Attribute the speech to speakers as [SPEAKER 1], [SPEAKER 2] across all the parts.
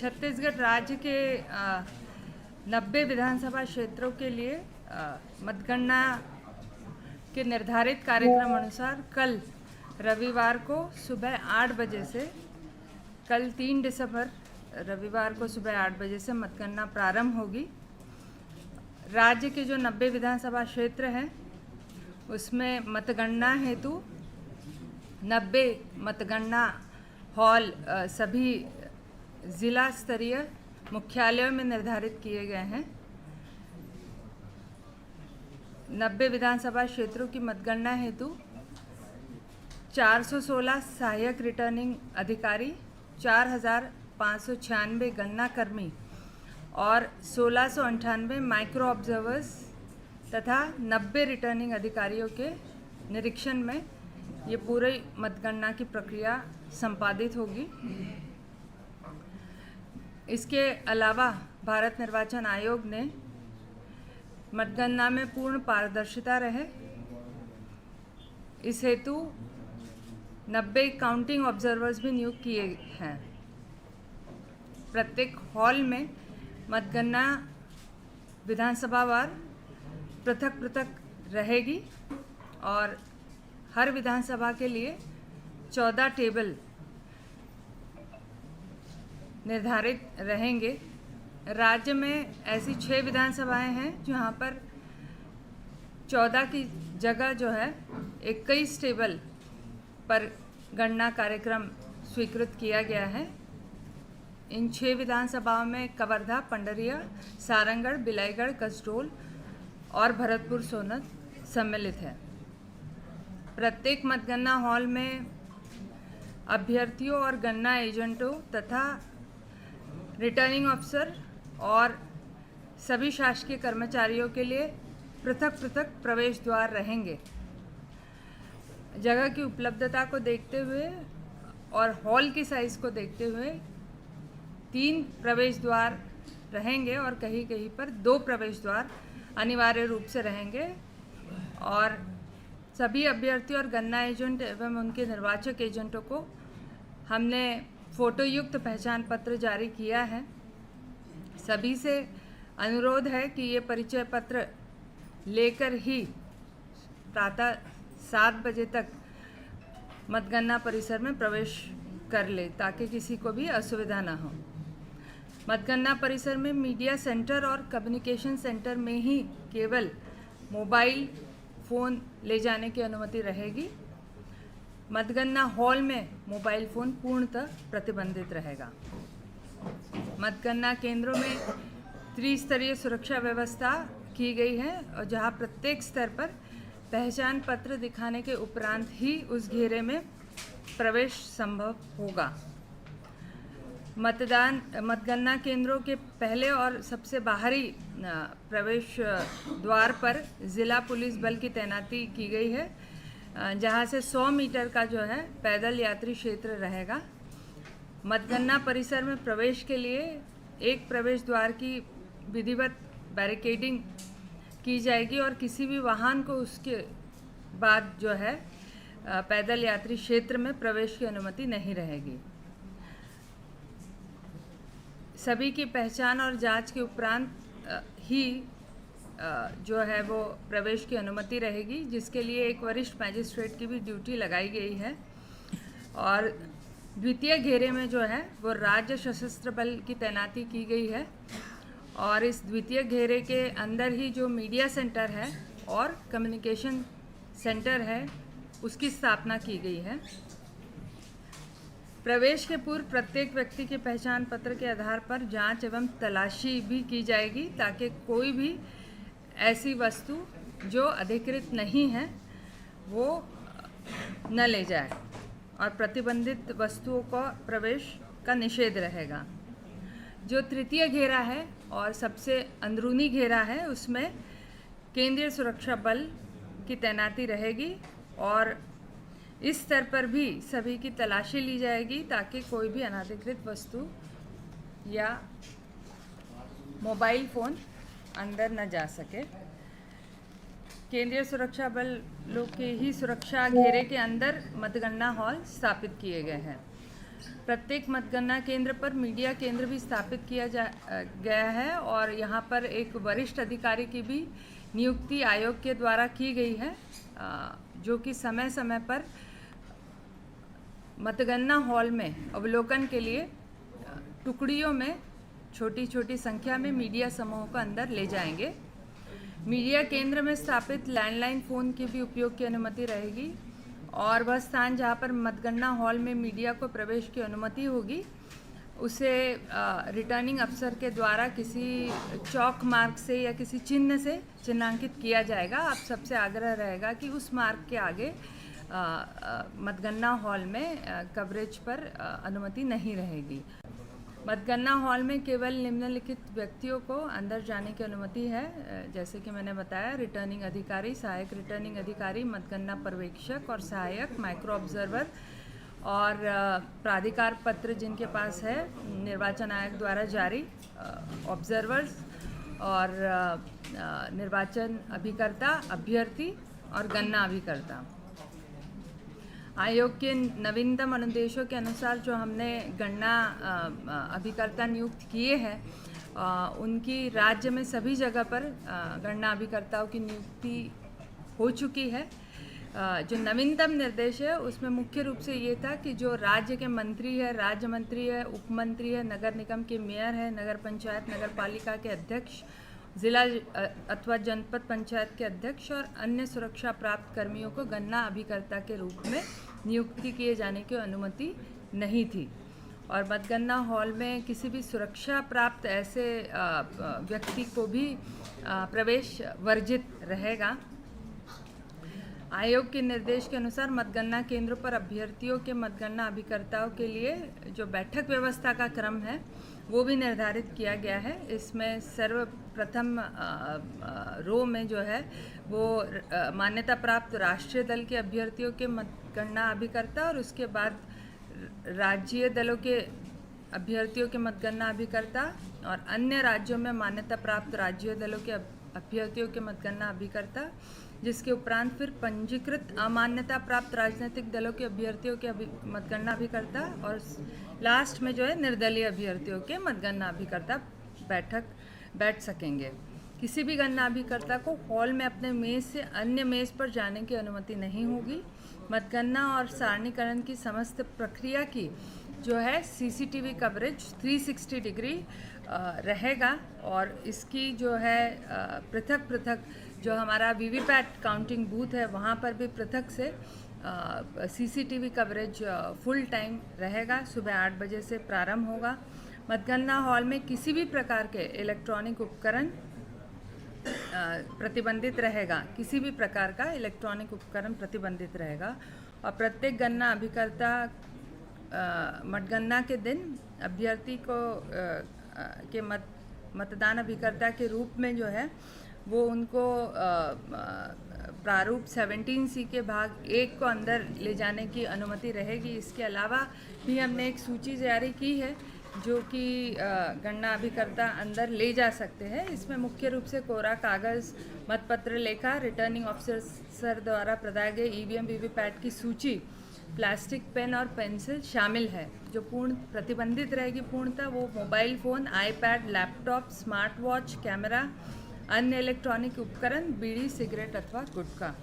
[SPEAKER 1] छत्तीसगढ़ राज्य के 90 विधानसभा क्षेत्रों के लिए मतगणना के निर्धारित कार्यक्रम अनुसार कल रविवार को सुबह 8 बजे से कल 3 दिसंबर रविवार को सुबह 8 बजे से मतगणना प्रारंभ होगी। राज्य के जो 90 विधानसभा क्षेत्र हैं उसमें मतगणना हेतु 90 मतगणना हॉल सभी ज़िला स्तरीय मुख्यालयों में निर्धारित किए गए हैं। 90 विधानसभा क्षेत्रों की मतगणना हेतु 416 सहायक रिटर्निंग अधिकारी, 4,596 गणना कर्मी और 1698 माइक्रो ऑब्जर्वर्स तथा 90 रिटर्निंग अधिकारियों के निरीक्षण में ये पूरी मतगणना की प्रक्रिया संपादित होगी। इसके अलावा भारत निर्वाचन आयोग ने मतगणना में पूर्ण पारदर्शिता रहे, इस हेतु 90 काउंटिंग ऑब्जर्वर्स भी नियुक्त किए हैं। प्रत्येक हॉल में मतगणना विधानसभावार पृथक पृथक रहेगी और हर विधानसभा के लिए 14 टेबल निर्धारित रहेंगे। राज्य में ऐसी 6 विधानसभाएं हैं जहां पर 14 की जगह जो है 21 टेबल पर गणना कार्यक्रम स्वीकृत किया गया है। इन 6 विधानसभाओं में कवर्धा, पंडरिया, सारंगढ़, बिलाईगढ़, कसडोल और भरतपुर सोनत सम्मिलित है। प्रत्येक मतगणना हॉल में अभ्यर्थियों और गणना एजेंटों तथा रिटर्निंग अफसर और सभी शासकीय कर्मचारियों के लिए पृथक पृथक प्रवेश द्वार रहेंगे। जगह की उपलब्धता को देखते हुए और हॉल की साइज़ को देखते हुए 3 प्रवेश द्वार रहेंगे और कहीं कहीं पर 2 प्रवेश द्वार अनिवार्य रूप से रहेंगे और सभी अभ्यर्थी और गणना एजेंट एवं उनके निर्वाचक एजेंटों को हमने फ़ोटो युक्त पहचान पत्र जारी किया है। सभी से अनुरोध है कि ये परिचय पत्र लेकर ही प्रातः 7 बजे तक मतगणना परिसर में प्रवेश कर ले ताकि किसी को भी असुविधा न हो। मतगणना परिसर में मीडिया सेंटर और कम्युनिकेशन सेंटर में ही केवल मोबाइल फ़ोन ले जाने की अनुमति रहेगी। मतगणना हॉल में मोबाइल फ़ोन पूर्णतः प्रतिबंधित रहेगा। मतगणना केंद्रों में त्रिस्तरीय सुरक्षा व्यवस्था की गई है और जहां प्रत्येक स्तर पर पहचान पत्र दिखाने के उपरांत ही उस घेरे में प्रवेश संभव होगा। मतगणना केंद्रों के पहले और सबसे बाहरी प्रवेश द्वार पर ज़िला पुलिस बल की तैनाती की गई है, जहां से 100 मीटर का जो है पैदल यात्री क्षेत्र रहेगा। मतगणना परिसर में प्रवेश के लिए एक प्रवेश द्वार की विधिवत बैरिकेडिंग की जाएगी और किसी भी वाहन को उसके बाद जो है पैदल यात्री क्षेत्र में प्रवेश की अनुमति नहीं रहेगी। सभी की पहचान और जांच के उपरांत ही जो है वो प्रवेश की अनुमति रहेगी, जिसके लिए एक वरिष्ठ मैजिस्ट्रेट की भी ड्यूटी लगाई गई है। और द्वितीय घेरे में जो है वो राज्य सशस्त्र बल की तैनाती की गई है और इस द्वितीय घेरे के अंदर ही जो मीडिया सेंटर है और कम्युनिकेशन सेंटर है उसकी स्थापना की गई है। प्रवेश के पूर्व प्रत्येक व्यक्ति के पहचान पत्र के आधार पर जांच एवं तलाशी भी की जाएगी ताकि कोई भी ऐसी वस्तु जो अधिकृत नहीं है वो न ले जाए और प्रतिबंधित वस्तुओं का प्रवेश का निषेध रहेगा। जो तृतीय घेरा है और सबसे अंदरूनी घेरा है उसमें केंद्रीय सुरक्षा बल की तैनाती रहेगी और इस स्तर पर भी सभी की तलाशी ली जाएगी ताकि कोई भी अनधिकृत वस्तु या मोबाइल फ़ोन अंदर न जा सके। केंद्रीय सुरक्षा बलों के ही सुरक्षा घेरे के अंदर मतगणना हॉल स्थापित किए गए हैं। प्रत्येक मतगणना केंद्र पर मीडिया केंद्र भी स्थापित किया गया है और यहाँ पर एक वरिष्ठ अधिकारी की भी नियुक्ति आयोग के द्वारा की गई है, जो कि समय समय पर मतगणना हॉल में अवलोकन के लिए टुकड़ियों में छोटी छोटी संख्या में मीडिया समूहों को अंदर ले जाएंगे। मीडिया केंद्र में स्थापित लैंडलाइन फ़ोन के भी उपयोग की अनुमति रहेगी और वह स्थान जहां पर मतगणना हॉल में मीडिया को प्रवेश की अनुमति होगी उसे रिटर्निंग अफसर के द्वारा किसी चौक मार्क से या किसी चिन्ह से चिन्हांकित किया जाएगा। आप सबसे आग्रह रहेगा कि उस मार्क के आगे मतगणना हॉल में कवरेज पर अनुमति नहीं रहेगी। मतगणना हॉल में केवल निम्नलिखित व्यक्तियों को अंदर जाने की अनुमति है, जैसे कि मैंने बताया, रिटर्निंग अधिकारी, सहायक रिटर्निंग अधिकारी, मतगणना पर्यवेक्षक और सहायक, माइक्रो ऑब्जर्वर और प्राधिकार पत्र जिनके पास है निर्वाचन आयोग द्वारा जारी, ऑब्जर्वर्स और निर्वाचन अभिकर्ता, अभ्यर्थी और गणना अभिकर्ता। आयोग के नवीनतम अनुदेशों के अनुसार जो हमने गणना अभिकर्ता नियुक्त किए हैं, उनकी राज्य में सभी जगह पर गणना अभिकर्ताओं की नियुक्ति हो चुकी है। जो नवीनतम निर्देश है उसमें मुख्य रूप से ये था कि जो राज्य के मंत्री है, राज्य मंत्री है, उप मंत्री है, नगर निगम के मेयर है, नगर पंचायत, नगर पालिका के अध्यक्ष, जिला अथवा जनपद पंचायत के अध्यक्ष और अन्य सुरक्षा प्राप्त कर्मियों को गणना अभिकर्ता के रूप में नियुक्ति किए जाने की अनुमति नहीं थी और मतगणना हॉल में किसी भी सुरक्षा प्राप्त ऐसे व्यक्ति को भी प्रवेश वर्जित रहेगा। आयोग के निर्देश के अनुसार मतगणना केंद्रों पर अभ्यर्थियों के मतगणना अभिकर्ताओं के लिए जो बैठक व्यवस्था का क्रम है वो भी निर्धारित किया गया है। इसमें सर्वप्रथम रो में जो है वो मान्यता प्राप्त राष्ट्रीय दल के अभ्यर्थियों के मतगणना अभिकर्ता और उसके बाद राज्य दलों के अभ्यर्थियों के मतगणना अभिकर्ता और अन्य राज्यों में मान्यता प्राप्त राज्य दलों के अभ्यर्थियों के मतगणना अभिकर्ता, जिसके उपरांत फिर पंजीकृत अमान्यता प्राप्त राजनीतिक दलों के अभ्यर्थियों के मतगणना अभिकर्ता और लास्ट में जो है निर्दलीय अभ्यर्थियों के मतगणना अभिकर्ता बैठ सकेंगे। किसी भी गणना अभिकर्ता को हॉल में अपने मेज़ से अन्य मेज़ पर जाने की अनुमति नहीं होगी। मतगणना और सारणीकरण की समस्त प्रक्रिया की जो है सीसीटीवी कवरेज 360 डिग्री रहेगा और इसकी जो है पृथक पृथक जो हमारा वीवीपैट काउंटिंग बूथ है वहाँ पर भी पृथक से सीसीटीवी कवरेज फुल टाइम रहेगा। सुबह 8 बजे से प्रारंभ होगा। मतगणना हॉल में किसी भी प्रकार के इलेक्ट्रॉनिक उपकरण प्रतिबंधित रहेगा। किसी भी प्रकार का इलेक्ट्रॉनिक उपकरण प्रतिबंधित रहेगा और प्रत्येक गणना अभिकर्ता मतगणना के दिन अभ्यर्थी को के मतदान अभिकर्ता के रूप में जो है वो उनको प्रारूप 17C के भाग 1 को अंदर ले जाने की अनुमति रहेगी। इसके अलावा भी हमने एक सूची जारी की है जो कि गणना अभिकर्ता अंदर ले जा सकते हैं। इसमें मुख्य रूप से कोरा कागज़, मतपत्र लेखा, रिटर्निंग ऑफिसर द्वारा प्रदाए गए ईवीएम वीवीपैट की सूची, प्लास्टिक पेन और पेंसिल शामिल है। जो पूर्ण प्रतिबंधित रहेगी पूर्णतः वो mobile phone, iPad, laptop, smart watch, camera, अन्य इलेक्ट्रॉनिक उपकरण, बीड़ी, सिगरेट अथवा गुटखा।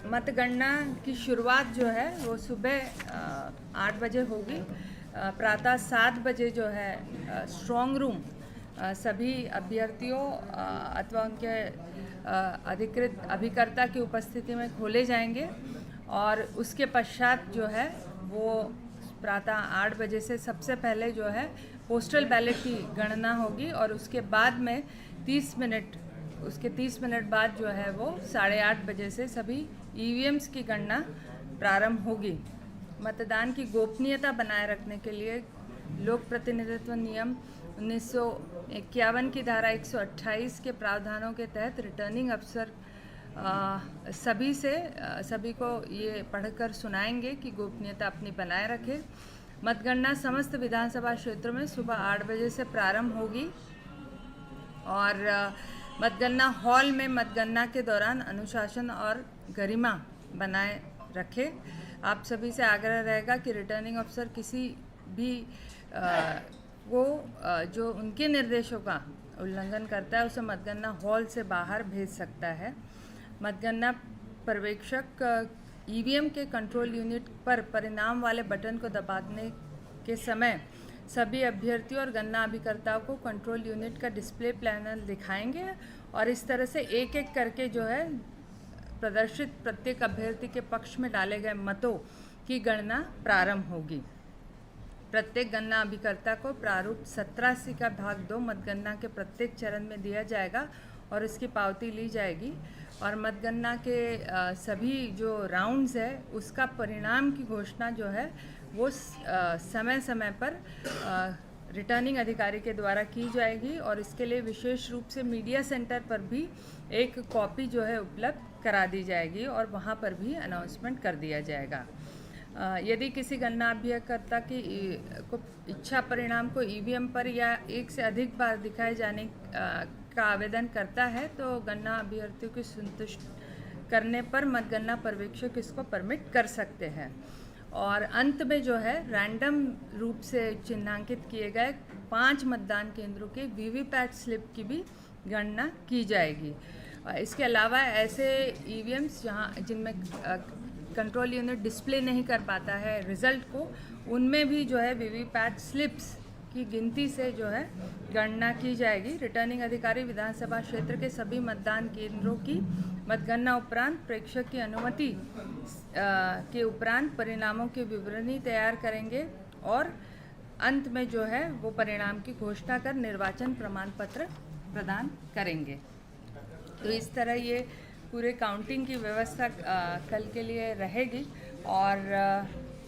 [SPEAKER 1] मतगणना की शुरुआत जो है वो सुबह 8 बजे होगी। प्रातः 7 बजे जो है स्ट्रॉन्ग रूम सभी अभ्यर्थियों अथवा उनके अधिकृत अभिकर्ता की उपस्थिति में खोले जाएंगे और उसके पश्चात जो है वो प्रातः 8 बजे से सबसे पहले जो है पोस्टल बैलेट की गणना होगी और उसके बाद में 30 मिनट बाद जो है वो 8:30 बजे से सभी ईवीएम्स की गणना प्रारंभ होगी। मतदान की गोपनीयता बनाए रखने के लिए लोक प्रतिनिधित्व नियम 1951 की धारा 128 के प्रावधानों के तहत रिटर्निंग अफसर सभी को ये पढ़कर सुनाएंगे कि गोपनीयता अपनी बनाए रखें। मतगणना समस्त विधानसभा क्षेत्रों में सुबह 8 बजे से प्रारंभ होगी और मतगणना हॉल में मतगणना के दौरान अनुशासन और गरिमा बनाए रखें। आप सभी से आग्रह रहेगा कि रिटर्निंग अफसर किसी भी जो उनके निर्देशों का उल्लंघन करता है उसे मतगणना हॉल से बाहर भेज सकता है। मतगणना पर्यवेक्षक ईवीएम के कंट्रोल यूनिट पर परिणाम वाले बटन को दबाने के समय सभी अभ्यर्थियों और गणना अभिकर्ताओं को कंट्रोल यूनिट का डिस्प्ले पैनल दिखाएंगे और इस तरह से एक एक करके जो है प्रदर्शित प्रत्येक अभ्यर्थी के पक्ष में डाले गए मतों की गणना प्रारंभ होगी। प्रत्येक गणना अभिकर्ता को प्रारूप 17C का भाग 2 मतगणना के प्रत्येक चरण में दिया जाएगा और इसकी पावती ली जाएगी और मतगणना के सभी जो राउंड्स है उसका परिणाम की घोषणा जो है वो समय समय पर रिटर्निंग अधिकारी के द्वारा की जाएगी और इसके लिए विशेष रूप से मीडिया सेंटर पर भी एक कॉपी जो है उपलब्ध करा दी जाएगी और वहाँ पर भी अनाउंसमेंट कर दिया जाएगा। यदि किसी गणना अभिकर्ता की इच्छा परिणाम को ईवीएम पर या एक से अधिक बार दिखाए जाने का आवेदन करता है तो गणना अभ्यर्थियों की संतुष्ट करने पर मतगणना पर्यवेक्षक इसको परमिट कर सकते हैं। और अंत में जो है रैंडम रूप से चिन्हांकित किए गए 5 मतदान केंद्रों के वीवीपैट स्लिप की भी गणना की जाएगी। इसके अलावा ऐसे ईवीएम्स जिनमें कंट्रोल यूनिट डिस्प्ले नहीं कर पाता है रिज़ल्ट को, उनमें भी जो है वीवीपैट स्लिप्स की गिनती से जो है गणना की जाएगी। रिटर्निंग अधिकारी विधानसभा क्षेत्र के सभी मतदान केंद्रों की मतगणना उपरांत प्रेक्षक की अनुमति के उपरांत परिणामों की विवरणी तैयार करेंगे और अंत में जो है वो परिणाम की घोषणा कर निर्वाचन प्रमाण पत्र प्रदान करेंगे। तो इस तरह ये पूरे काउंटिंग की व्यवस्था कल के लिए रहेगी और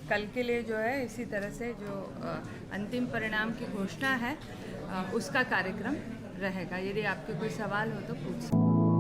[SPEAKER 1] कल के लिए जो है इसी तरह से जो अंतिम परिणाम की घोषणा है उसका कार्यक्रम रहेगा। यदि आपके कोई सवाल हो तो पूछ सकते हैं।